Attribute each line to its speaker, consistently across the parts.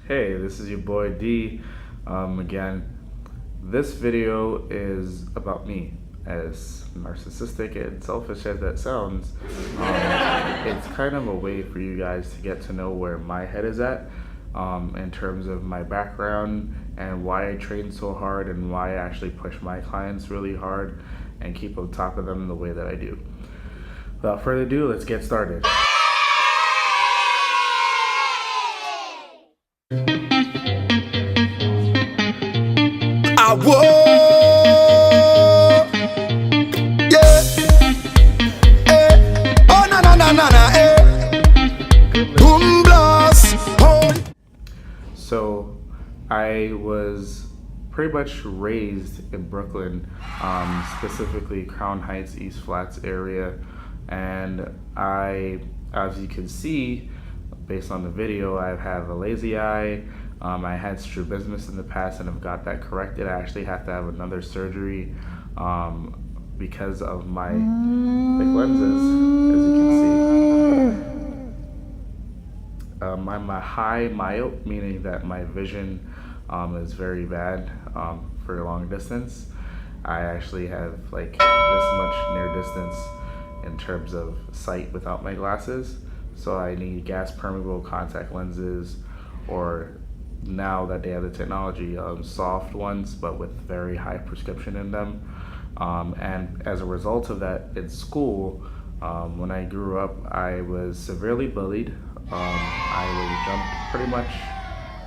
Speaker 1: Hey, this is your boy D. Again, this video is about me. As narcissistic and selfish as that sounds, it's kind of a way for you guys to get to know where my head is at in terms of my background and why I train so hard and why I actually push my clients really hard and keep on top of them the way that I do. Without further ado, let's get started.
Speaker 2: Whoa, yeah, oh na, boom blast, oh.
Speaker 1: So I was pretty much raised in Brooklyn, specifically Crown Heights, East Flats area, and as you can see, based on the video, I have a lazy eye. I had strabismus in the past and have got that corrected. I actually have to have another surgery because of my thick lenses, as you can see. I'm a high myope, meaning that my vision is very bad for long distance. I actually have like this much near distance in terms of sight without my glasses. So I need gas permeable contact lenses, or now that they have the technology, soft ones but with very high prescription in them. And as a result of that, in school, when I grew up, I was severely bullied. I was jumped pretty much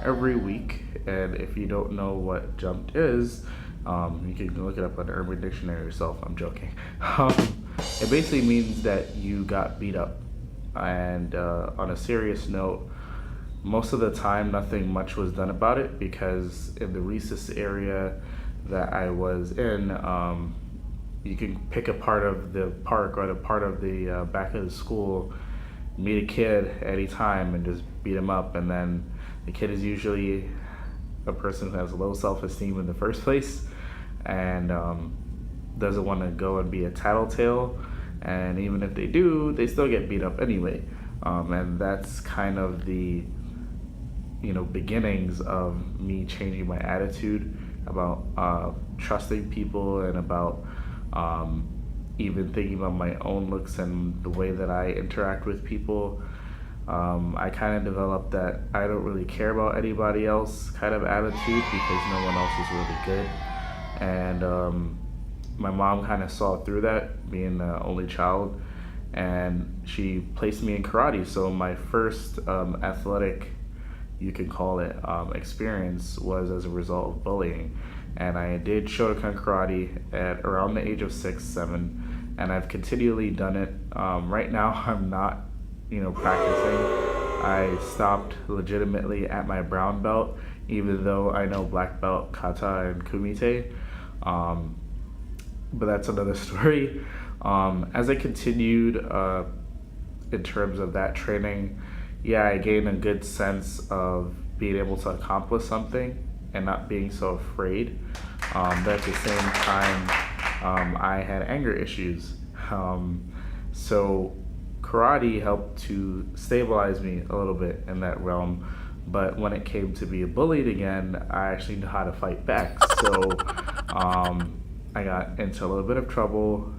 Speaker 1: every week, and if you don't know what jumped is, you can look it up on the Urban Dictionary yourself. I'm joking. It basically means that you got beat up. And on a serious note, most of the time nothing much was done about it, because in the recess area that I was in, you can pick a part of the park or the part of the back of the school, meet a kid any time and just beat him up, and then the kid is usually a person who has low self-esteem in the first place and doesn't want to go and be a tattletale, and even if they do, they still get beat up anyway. And that's kind of the beginnings of me changing my attitude about trusting people and about even thinking about my own looks and the way that I interact with people. I kind of developed that I don't really care about anybody else kind of attitude, because no one else is really good. And my mom kind of saw through that, being the only child, and she placed me in karate. So my first athletic, you can call it, experience was as a result of bullying. And I did Shotokan karate at around the age of 6, 7, and I've continually done it. Right now I'm not, practicing. I stopped legitimately at my brown belt, even though I know black belt, kata, and kumite. But that's another story. As I continued in terms of that training, I gained a good sense of being able to accomplish something and not being so afraid. But at the same time, I had anger issues. So karate helped to stabilize me a little bit in that realm. But when it came to be bullied again, I actually knew how to fight back. So I got into a little bit of trouble.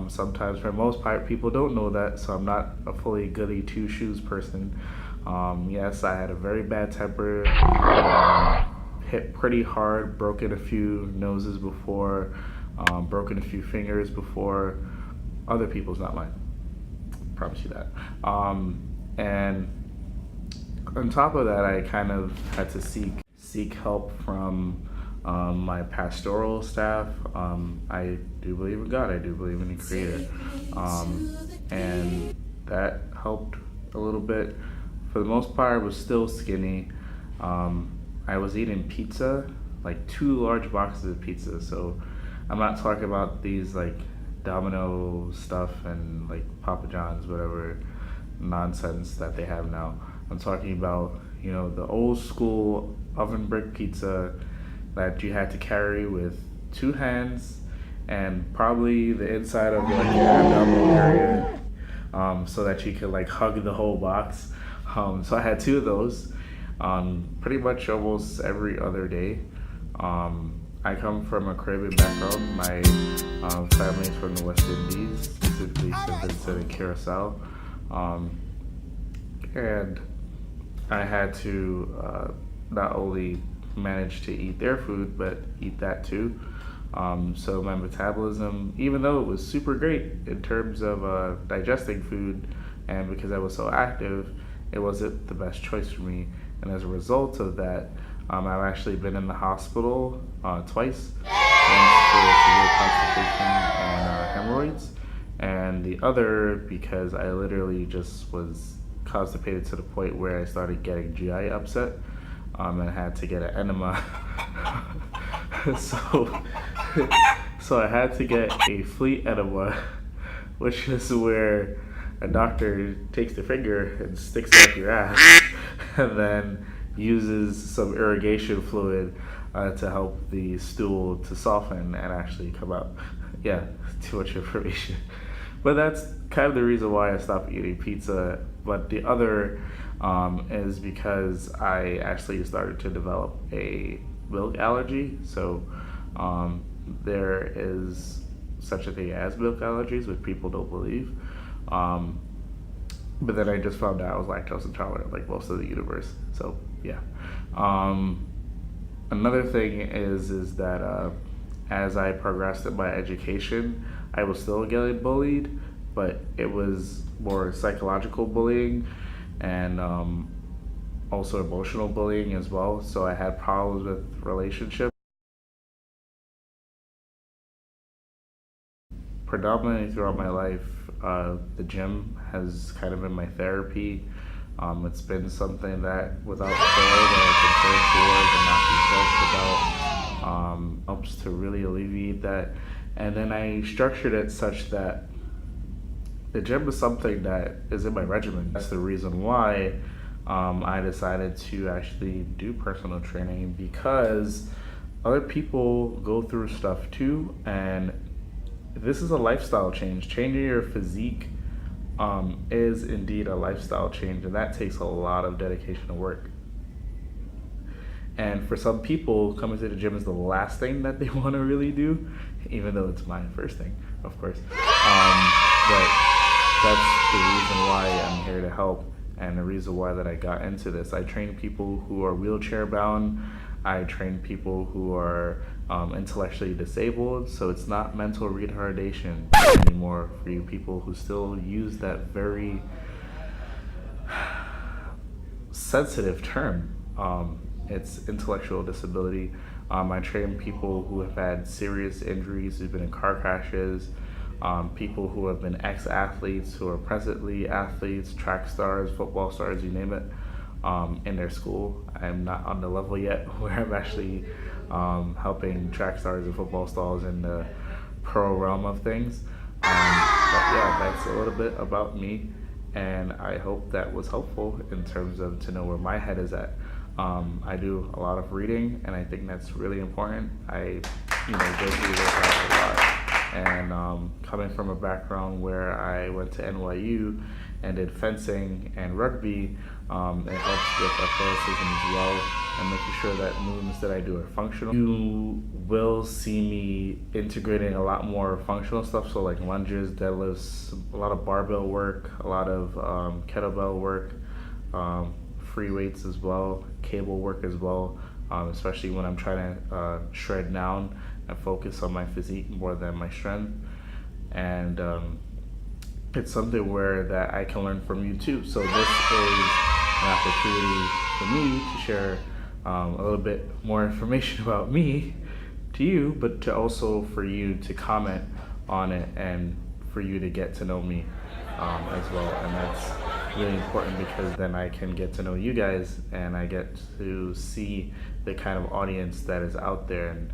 Speaker 1: Sometimes, for the most part, people don't know that, so I'm not a fully goody two-shoes person. Yes, I had a very bad temper, hit pretty hard, broken a few noses before, broken a few fingers before. Other people's, not mine. Promise you that. And on top of that, I kind of had to seek help from my pastoral staff. I do believe in God. I do believe in the Creator, and that helped a little bit. For the most part, I was still skinny. I was eating pizza, like 2 large boxes of pizza. So I'm not talking about these like Domino stuff and like Papa John's, whatever nonsense that they have now. I'm talking about, the old school oven brick pizza that you had to carry with 2 hands and probably the inside of like your abdominal area, so that you could like hug the whole box. So I had 2 of those. pretty much almost every other day. I come from a Caribbean background. My family is from the West Indies, specifically St. Vincent and Curacao. And I had to not only manage to eat their food, but eat that too. So my metabolism, even though it was super great in terms of digesting food, and because I was so active, it wasn't the best choice for me. And as a result of that, I've actually been in the hospital twice, once for severe constipation and hemorrhoids, and the other because I literally just was constipated to the point where I started getting GI upset, and had to get an enema. so, so I had to get a fleet enema, which is where a doctor takes the finger and sticks it up your ass, and then uses some irrigation fluid to help the stool to soften and actually come out. Yeah, too much information. But that's kind of the reason why I stopped eating pizza. But the other is because I actually started to develop a milk allergy. So there is such a thing as milk allergies, which people don't believe. But then I just found out I was lactose intolerant, like most of the universe. So yeah. Another thing is that as I progressed in my education, I was still getting bullied, but it was more psychological bullying and also emotional bullying as well. So I had problems with relationships. Predominantly throughout my life, the gym has kind of been my therapy. It's been something that, without fail, that I can turn towards and not be judged about. Helps to really alleviate that. And then I structured it such that the gym is something that is in my regimen. That's the reason why I decided to actually do personal training, because other people go through stuff too, and this is a lifestyle change. Changing your physique is indeed a lifestyle change, and that takes a lot of dedication and work. And for some people, coming to the gym is the last thing that they want to really do, even though it's my first thing, of course. But that's the reason why I'm here to help, and the reason why that I got into this. I train people who are wheelchair bound. I train people who are intellectually disabled, so it's not mental retardation anymore for you people who still use that very sensitive term. It's intellectual disability. I train people who have had serious injuries, who've been in car crashes, people who have been ex-athletes, who are presently athletes, track stars, football stars, you name it, in their school. I'm not on the level yet where I'm actually helping track stars and football stars in the pro realm of things. But yeah, that's a little bit about me, and I hope that was helpful in terms of to know where my head is at. I do a lot of reading, and I think that's really important. I, go through this a lot. And coming from a background where I went to NYU and did fencing and rugby, it helps with athleticism as well, and making sure that movements that I do are functional. You will see me integrating a lot more functional stuff, so like lunges, deadlifts, a lot of barbell work, a lot of kettlebell work, free weights as well, cable work as well, especially when I'm trying to shred down and focus on my physique more than my strength. And it's something where that I can learn from you too. So this is an opportunity for me to share a little bit more information about me to you, but to also for you to comment on it and for you to get to know me as well. And that's really important, because then I can get to know you guys, and I get to see the kind of audience that is out there, and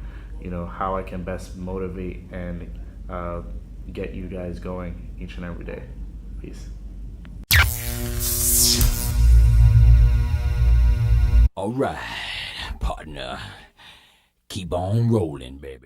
Speaker 1: how I can best motivate and get you guys going each and every day. Peace.
Speaker 3: All right, partner. Keep on rolling, baby.